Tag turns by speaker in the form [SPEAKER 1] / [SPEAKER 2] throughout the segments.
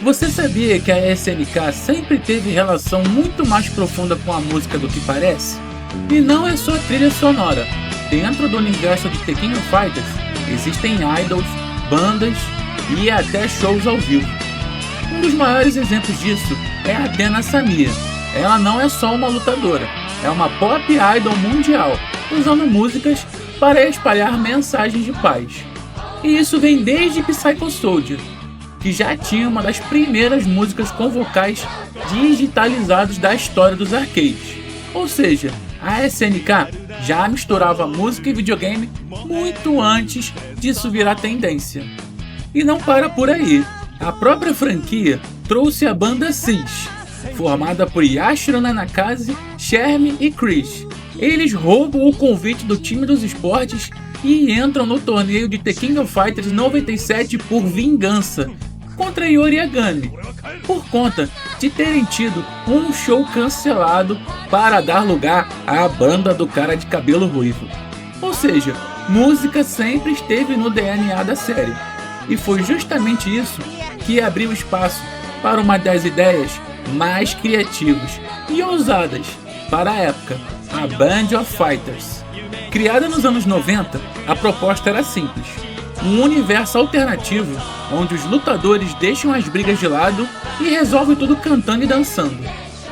[SPEAKER 1] Você sabia que a SNK sempre teve relação muito mais profunda com a música do que parece? E não é só trilha sonora. Dentro do universo de The King of Fighters existem idols, bandas e até shows ao vivo. Um dos maiores exemplos disso é a Atena Samia. Ela não é só uma lutadora, é uma pop idol mundial, usando músicas para espalhar mensagens de paz. E isso vem desde Psycho Soldier, que já tinha uma das primeiras músicas com vocais digitalizados da história dos arcades. Ou seja, a SNK já misturava música e videogame muito antes disso virar tendência. E não para por aí. A própria franquia trouxe a banda SIS, formada por Yashiro Nanakaze, Shermie e Chris. Eles roubam o convite do time dos esportes e entram no torneio de The King of Fighters 97 por vingança contra Yori Yagami, por conta de terem tido um show cancelado para dar lugar à banda do cara de cabelo ruivo. Ou seja, música sempre esteve no DNA da série, e foi justamente isso que abriu espaço para uma das ideias mais criativas e ousadas para a época, a Band of Fighters. Criada nos anos 90, a proposta era simples: um universo alternativo onde os lutadores deixam as brigas de lado e resolvem tudo cantando e dançando.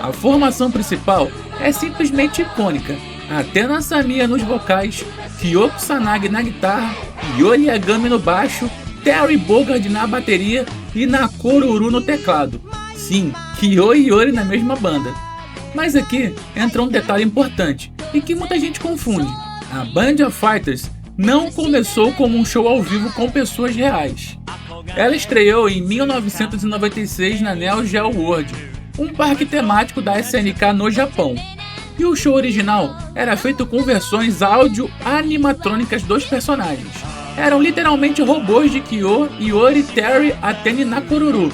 [SPEAKER 1] A formação principal é simplesmente icônica: Atena Samia nos vocais, Kyoko Sanagi na guitarra, Yori Yagami no baixo, Terry Bogard na bateria e Nakoruru no teclado. Sim, Kyo e Yori na mesma banda. Mas aqui entra um detalhe importante e que muita gente confunde: a Band of Fighters não começou como um show ao vivo com pessoas reais. Ela estreou em 1996 na Neo Geo World, um parque temático da SNK no Japão. E o show original era feito com versões áudio animatrônicas dos personagens. Eram literalmente robôs de Kyo, Yori, Terry, Atena e Nakoruru,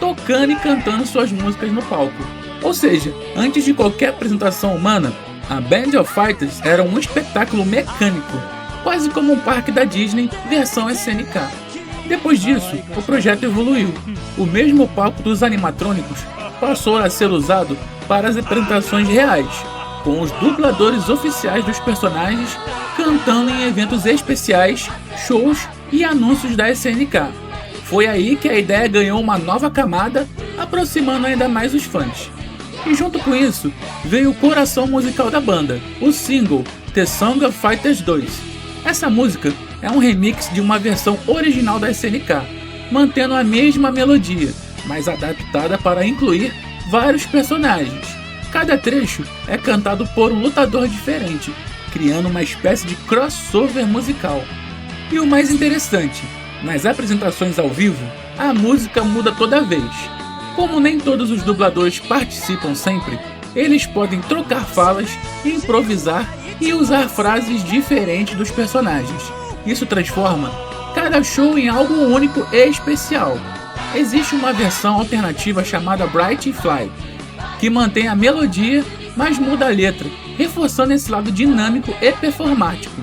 [SPEAKER 1] tocando e cantando suas músicas no palco. Ou seja, antes de qualquer apresentação humana, a Band of Fighters era um espetáculo mecânico, quase como um parque da Disney versão SNK. Depois disso, o projeto evoluiu. O mesmo palco dos animatrônicos passou a ser usado para as apresentações reais, com os dubladores oficiais dos personagens cantando em eventos especiais, shows e anúncios da SNK. Foi aí que a ideia ganhou uma nova camada, aproximando ainda mais os fãs. E junto com isso, veio o coração musical da banda, o single The Song of Fighters 2. Essa música é um remix de uma versão original da SNK, mantendo a mesma melodia, mas adaptada para incluir vários personagens. Cada trecho é cantado por um lutador diferente, criando uma espécie de crossover musical. E o mais interessante, nas apresentações ao vivo, a música muda toda vez. Como nem todos os dubladores participam sempre, eles podem trocar falas, improvisar e usar frases diferentes dos personagens. Isso transforma cada show em algo único e especial. Existe uma versão alternativa chamada Bright Fly, que mantém a melodia, mas muda a letra, reforçando esse lado dinâmico e performático.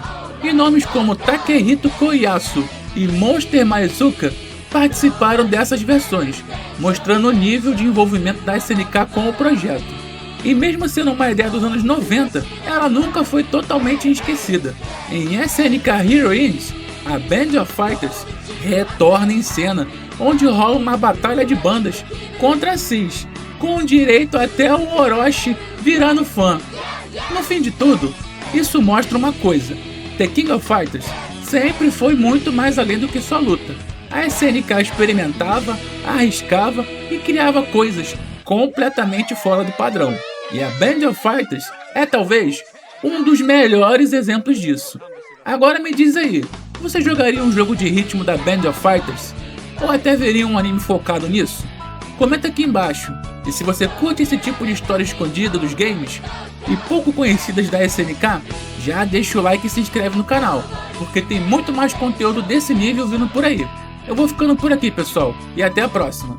[SPEAKER 1] E nomes como Takehito Koyasu e Monster Maezuka participaram dessas versões, mostrando o nível de envolvimento da SNK com o projeto. E mesmo sendo uma ideia dos anos 90, ela nunca foi totalmente esquecida. Em SNK Heroines, a Band of Fighters retorna em cena, onde rola uma batalha de bandas contra a SIS, com direito até o Orochi virando fã. No fim de tudo, isso mostra uma coisa: The King of Fighters sempre foi muito mais além do que só luta. A SNK experimentava, arriscava e criava coisas completamente fora do padrão. E a Band of Fighters é talvez um dos melhores exemplos disso. Agora me diz aí, você jogaria um jogo de ritmo da Band of Fighters? Ou até veria um anime focado nisso? Comenta aqui embaixo. E se você curte esse tipo de história escondida dos games e pouco conhecidas da SNK, já deixa o like e se inscreve no canal, porque tem muito mais conteúdo desse nível vindo por aí. Eu vou ficando por aqui, pessoal, e até a próxima.